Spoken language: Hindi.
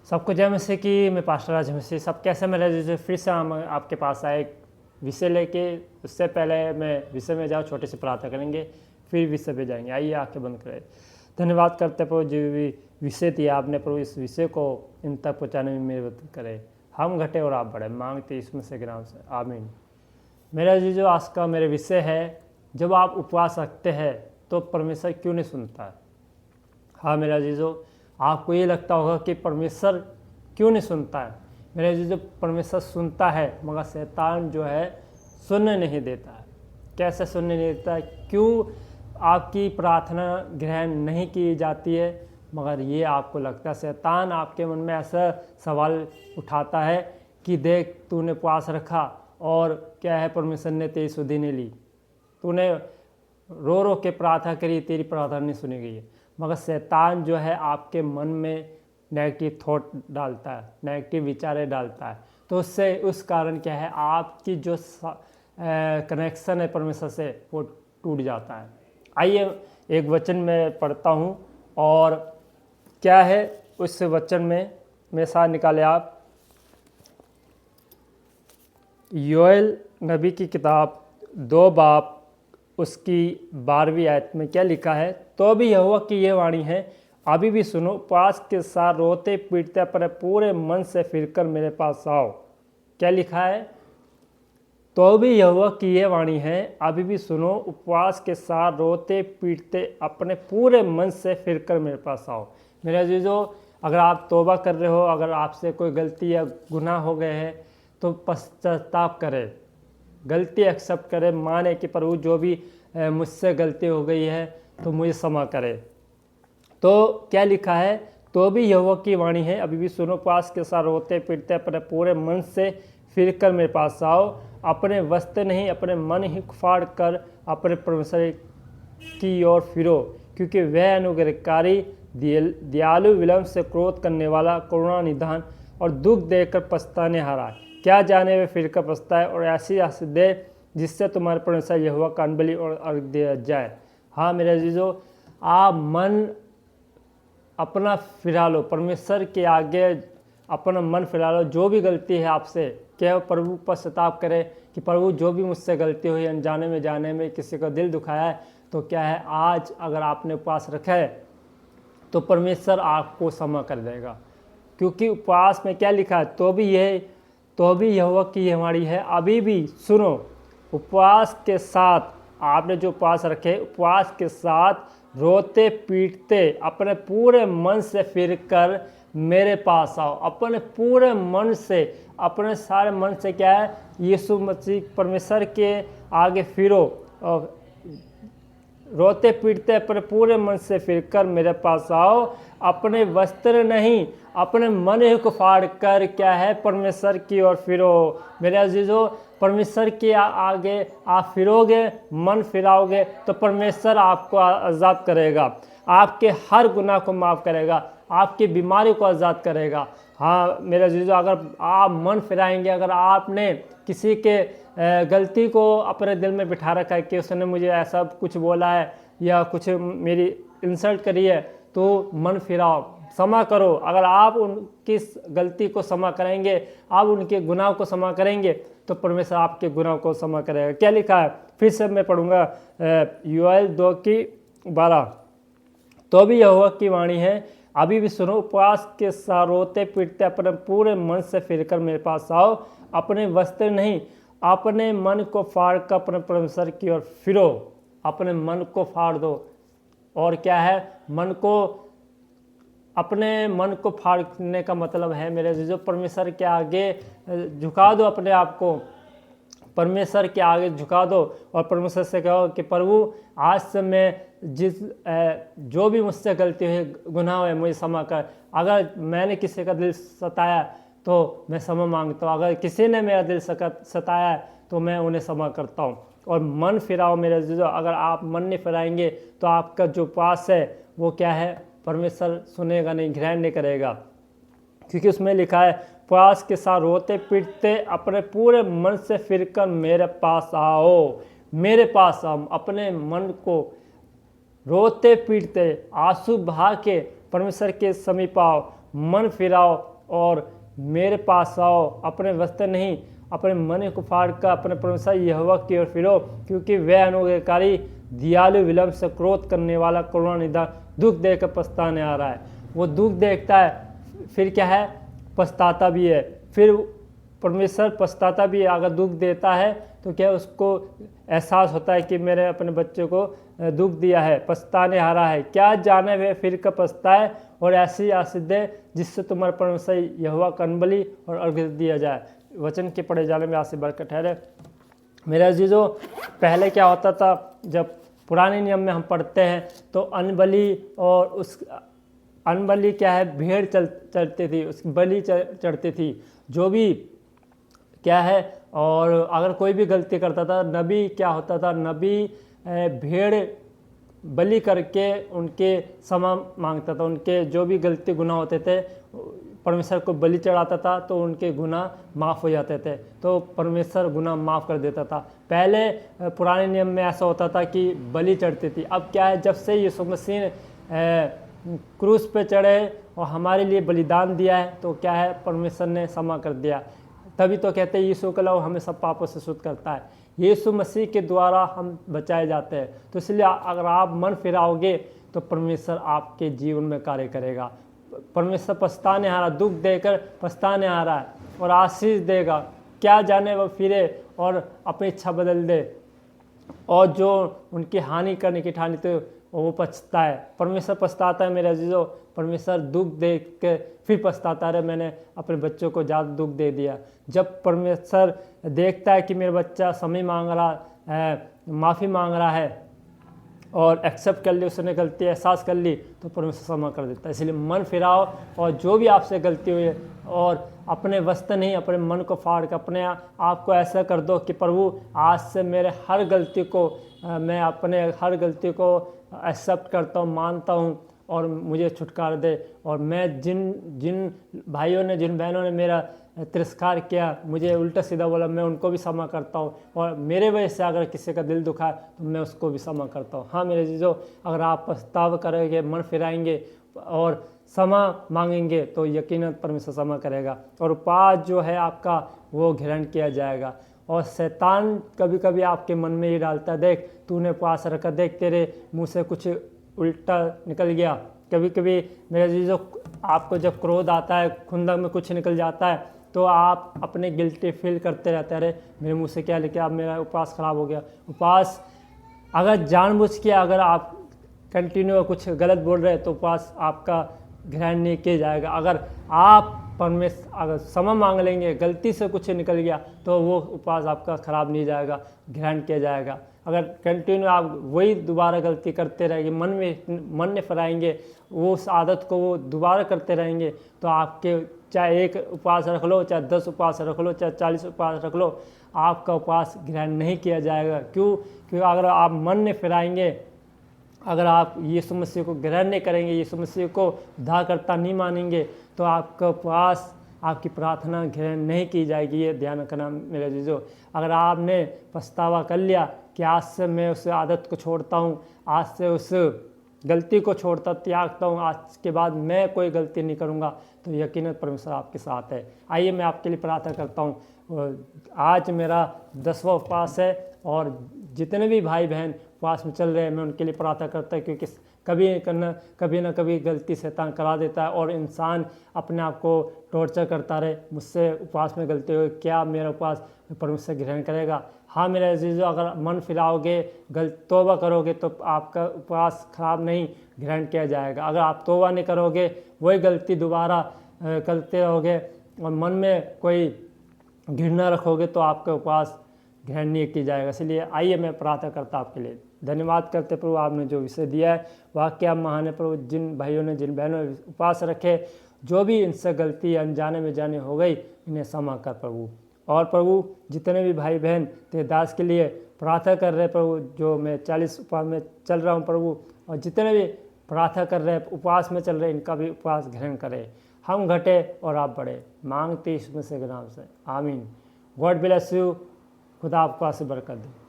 सबको जय मसीह की। मैं पास्टर राज मसीह। सब कैसे मेरे जैसे फिर से हम आपके पास आए एक विषय लेके। उससे पहले मैं विषय में जाऊँ, छोटे से प्रार्थना करेंगे, फिर विषय पे जाएंगे। आइए आंखें बंद करें। धन्यवाद करते प्रभु, जो भी विषय दिया आपने प्रभु, इस विषय को इन तक पहुँचाने में मेरी मदद करें। हम घटे और आप बढ़े, मांगते यीशु मसीह के नाम से, आमीन। मेरा जो आज का मेरे विषय है, जब आप उपवास रखते हैं तो परमेश्वर क्यों नहीं सुनता है। हाँ मेरा जीजो, आपको ये लगता होगा कि परमेश्वर क्यों नहीं सुनता है। मेरा जीजो, परमेश्वर सुनता है, मगर शैतान जो है सुनने नहीं देता है। कैसे सुनने नहीं देता है? क्यों आपकी प्रार्थना ग्रहण नहीं की जाती है? मगर ये आपको लगता है, शैतान आपके मन में ऐसा सवाल उठाता है कि देख, तूने उपवास रखा और क्या है, परमेश्वर ने तेरी सुधि नहीं ली, तूने रो रो के प्रार्थना करी, तेरी प्रार्थना नहीं सुनी गई है। मगर शैतान जो है आपके मन में नेगेटिव थॉट डालता है, नेगेटिव विचारें डालता है। तो उससे उस कारण क्या है, आपकी जो कनेक्शन है परमेश्वर से वो टूट जाता है। आइए एक वचन में पढ़ता हूँ, और क्या है उस वचन में मेरे साथ निकाले आप। योएल नबी की किताब 2 बाब उसकी 12वीं आयत में क्या लिखा है? तो भी यहोवा की ये वाणी है, अभी भी सुनो, उपवास के साथ रोते पीटते अपने पूरे मन से फिरकर मेरे पास आओ। क्या लिखा है? तो भी यहोवा की ये वाणी है, अभी भी सुनो, उपवास के साथ रोते पीटते अपने पूरे मन से फिरकर मेरे पास आओ। मेरे जीजो, अगर आप तौबा कर रहे हो, अगर आपसे कोई गलती या गुनाह हो गए हैं, तो पश्चाताप करें, गलती एक्सेप्ट करें, माने कि प्रभु जो भी मुझसे गलती हो गई है तो मुझे क्षमा करे। तो क्या लिखा है? तो भी यहोवा की वाणी है, अभी भी सुनो, उपवास के साथ रोते पीटते अपने पूरे मन से फिर कर मेरे पास आओ। अपने वस्त्र नहीं, अपने मन ही फाड़ कर अपने परमेश्वर की ओर फिरो, क्योंकि वह अनुग्रहकारी, दयालु, विलम्ब से क्रोध करने वाला, करुणा निधान और दुख देकर पछताने हारा है। क्या जाने वे फिर कर पछताए और ऐसी आशीष दे जिससे तुम्हारे परमेश्वर यहोवा का अनबलि और अर्घ दिया जाए। हाँ मेरे जीजो, आप मन अपना फिरा लो, परमेश्वर के आगे अपना मन फिरा लो। जो भी गलती है आपसे, क्या प्रभु पश्चाताप करे कि प्रभु जो भी मुझसे गलती हुई, अनजाने में जाने में किसी का दिल दुखाया है, तो क्या है, आज अगर आपने उपवास रखा है तो परमेश्वर आपको क्षमा कर देगा। क्योंकि उपवास में क्या लिखा है? तो भी यहोवा की हमारी है, अभी भी सुनो, उपवास के साथ आपने जो उपवास रखे, उपवास के साथ रोते पीटते अपने पूरे मन से फिर कर मेरे पास आओ। अपने पूरे मन से, अपने सारे मन से क्या है, यीशु मसीह परमेश्वर के आगे फिरो, और रोते पीटते अपने पूरे मन से फिरकर मेरे पास आओ। अपने वस्त्र नहीं, अपने मन ही को फाड़ कर क्या है, परमेश्वर की ओर फिरो। मेरे अजीजों, परमेश्वर के आगे आप फिरोगे, मन फिराओगे, तो परमेश्वर आपको आज़ाद करेगा, आपके हर गुनाह को माफ़ करेगा, आपकी बीमारी को आज़ाद करेगा। हाँ मेरे अजीजों, अगर आप मन फिराएंगे, अगर आपने किसी के गलती को अपने दिल में बिठा रखा है कि उसने मुझे ऐसा कुछ बोला है या कुछ मेरी इंसल्ट करी है, तो मन फिराओ, क्षमा करो। अगर आप उनकी गलती को क्षमा करेंगे, आप उनके गुनाह को क्षमा करेंगे, तो परमेश्वर आपके गुनाह को क्षमा करेगा। क्या लिखा है? फिर से मैं पढ़ूंगा, योएल 2:12। तो भी यहोवा की वाणी है, अभी भी सुनो, उपवास के साथ रोते पीटते अपने पूरे मन से फिरकर मेरे पास आओ। अपने वस्त्र नहीं, अपने मन को फाड़ कर अपने परमेश्वर की ओर फिरो। अपने मन को फाड़ दो। और क्या है? मन को, अपने मन को फाड़ने का मतलब है मेरे जो परमेश्वर के आगे झुका दो, अपने आप को परमेश्वर के आगे झुका दो, और परमेश्वर से कहो कि प्रभु, आज से मैं जो भी मुझसे गलती हुई, गुनाह है, मुझे क्षमा कर। अगर मैंने किसी का दिल सताया तो मैं क्षमा मांगता हूँ, अगर किसी ने मेरा दिल सताया है तो मैं उन्हें क्षमा करता हूँ। और मन फिराओ मेरे जीजो। अगर आप मन नहीं फिराएंगे तो आपका जो उपवास है वो क्या है, परमेश्वर सुनेगा नहीं, ग्रहण नहीं करेगा। क्योंकि उसमें लिखा है, उपवास के साथ रोते पीटते अपने पूरे मन से फिरकर मेरे पास आओ। मेरे पास आओ, अपने मन को रोते पीटते आंसू बहा के परमेश्वर के समीप आओ, मन फिराओ, और मेरे पास आओ, अपने वस्त्र नहीं अपने मन को फाड़ कर अपने परमेश्वर यहोवा की ओर फिरो, क्योंकि वह अनुग्रहकारी, दयालु, विलंब से क्रोध करने वाला, करुणा निधान, दुख देकर पछताने आ रहा है। वो दुख देखता है, फिर क्या है, पछताता भी है। फिर परमेश्वर पछताता भी है। अगर दुख देता है तो क्या उसको एहसास होता है कि मेरे अपने बच्चे को दुख दिया है, पछताने आ रहा है। क्या जाने वे फिर का पछताए और ऐसी आशीष दे जिससे तुम्हारे परमेश्वर यहोवा कनबली और अर्घ्य दिया जाए। वचन के पढ़े जाने में आशीष बढ़कर ठहरे। मेरे अजीजों, पहले क्या होता था, जब पुराने नियम में हम पढ़ते हैं तो अनबली, और उस अनबली क्या है, भेड़ चढ़ती थी, उसकी बलि चढ़ती थी, जो भी क्या है। और अगर कोई भी गलती करता था, नबी क्या होता था, नबी भेड़ बलि करके उनके क्षमा मांगता था। उनके जो भी गलती गुनाह होते थे परमेश्वर को बलि चढ़ाता था तो उनके गुनाह माफ़ हो जाते थे, तो परमेश्वर गुनाह माफ़ कर देता था। पहले पुराने नियम में ऐसा होता था कि बलि चढ़ती थी। अब क्या है, जब से यीशु मसीह क्रूस पे चढ़े और हमारे लिए बलिदान दिया है तो क्या है, परमेश्वर ने क्षमा कर दिया। तभी तो कहते हैं यीशु का लहू हमें सब पापों से शुद्ध करता है। यीशु मसीह के द्वारा हम बचाए जाते हैं। तो इसलिए अगर आप मन फिराओगे तो परमेश्वर आपके जीवन में कार्य करेगा। परमेश्वर पछताने आ रहा, दुख देकर पछताने आ रहा है और आशीष देगा। क्या जाने वह फिरे और अपनी इच्छा बदल दे, और जो उनकी हानि करने की ठानी तो वो पछता है। परमेश्वर पछताता है मेरे अजीजों। परमेश्वर दुख देख के फिर पछताता है, मैंने अपने बच्चों को ज़्यादा दुख दे दिया। जब परमेश्वर देखता है कि मेरा बच्चा समय मांग रहा है, माफ़ी मांग रहा है और एक्सेप्ट कर ली, उसने गलती एहसास कर ली, तो परमेश्वर क्षमा कर देता है। इसलिए मन फिराओ और जो भी आपसे गलती हुई है, और अपने वस्त्र नहीं अपने मन को फाड़ कर अपने आप को ऐसा कर दो कि प्रभु आज से मेरे हर गलती को मैं अपने हर गलती को एक्सेप्ट करता हूँ, मानता हूँ और मुझे छुटकारा दे। और मैं जिन भाइयों ने, जिन बहनों ने मेरा तिरस्कार किया, मुझे उल्टा सीधा बोला, मैं उनको भी क्षमा करता हूँ। और मेरे वजह से अगर किसी का दिल दुखा है तो मैं उसको भी क्षमा करता हूँ। हाँ मेरे जीजो, अगर आप पछतावा करेंगे, मन फिराएंगे और क्षमा मांगेंगे तो यकीनन परमेश्वर क्षमा करेगा। और उपवास जो है आपका वो ग्रहण किया जाएगा। और शैतान कभी कभी आपके मन में ये डालता है, देख तूने उपवास रखा, देख तेरे मुँह से कुछ उल्टा निकल गया। कभी कभी मेरे जीजो, आपको जब क्रोध आता है, खुंदक में कुछ निकल जाता है, तो आप अपने गिल्टी फील करते रहते हैं, अरे मेरे मुंह से क्या लेके अब मेरा उपवास खराब हो गया। उपवास अगर जानबूझ के अगर आप कंटिन्यू कुछ गलत बोल रहे हैं तो उपवास आपका ग्रहण नहीं किया जाएगा। अगर आप परमेश्वर अगर क्षमा मांग लेंगे, गलती से कुछ निकल गया, तो वो उपवास आपका खराब नहीं जाएगा, ग्रहण किया जाएगा। अगर कंटिन्यू आप वही दोबारा गलती करते रहेंगे, मन में फराएंगे, वो उस आदत को वो दोबारा करते रहेंगे, तो आपके चाहे 1 उपवास रख लो, चाहे 10 उपवास रख लो, चाहे 40 उपवास रख लो, आपका उपवास ग्रहण नहीं किया जाएगा। क्यों? क्योंकि अगर आप मन में फिराएंगे, अगर आप यीशु मसीह को ग्रहण नहीं करेंगे, यीशु मसीह को उद्धारकर्ता नहीं मानेंगे, तो आपका उपवास, आपकी प्रार्थना ग्रहण नहीं की जाएगी। ये ध्यान रखना मेरे जीजो। अगर आपने पछतावा कर लिया कि आज से मैं उस आदत को छोड़ता हूँ, आज से उस गलती को छोड़ता त्यागता हूँ, आज के बाद मैं कोई गलती नहीं करूँगा, तो यकीनन परमेश्वर आपके साथ है। आइए मैं आपके लिए प्रार्थना करता हूँ। आज मेरा 10वां उपवास है और जितने भी भाई बहन उपवास में चल रहे हैं, मैं उनके लिए प्रार्थना करता हूँ, क्योंकि कभी ना कभी गलती शैतान करा देता है और इंसान अपने आप को टॉर्चर करता रहे, मुझसे उपवास में गलती हो, क्या मेरा उपवास परमेश्वर ग्रहण करेगा? हाँ मेरे अजीजों, अगर मन फिराओगे, तौबा करोगे, तो आपका उपवास खराब नहीं, ग्रहण किया जाएगा। अगर आप तौबा नहीं करोगे, वही गलती दोबारा करते रहोगे और मन में कोई घृणा रखोगे, तो आपका उपवास ग्रहण नहीं किया जाएगा। इसलिए आइए मैं प्रार्थना करता आपके लिए। धन्यवाद करते प्रभु, आपने जो विषय दिया है वाक्य आप महान है प्रभु। जिन भाइयों ने, जिन बहनों ने उपवास रखे, जो भी इनसे गलती अनजाने में जाने हो गई, इन्हें क्षमा कर प्रभु। और प्रभु जितने भी भाई बहन तेरे दास के लिए प्रार्थना कर रहे प्रभु, जो मैं 40 उपवास में चल रहा हूँ प्रभु, और जितने भी प्रार्थना कर रहे हैं, उपवास में चल रहे हैं, इनका भी उपवास ग्रहण करें। हम घटे और आप बढ़े, मांगते यीशु मसीह के नाम से, आमीन। God bless you. खुदा आपको आशीष बरकत दे।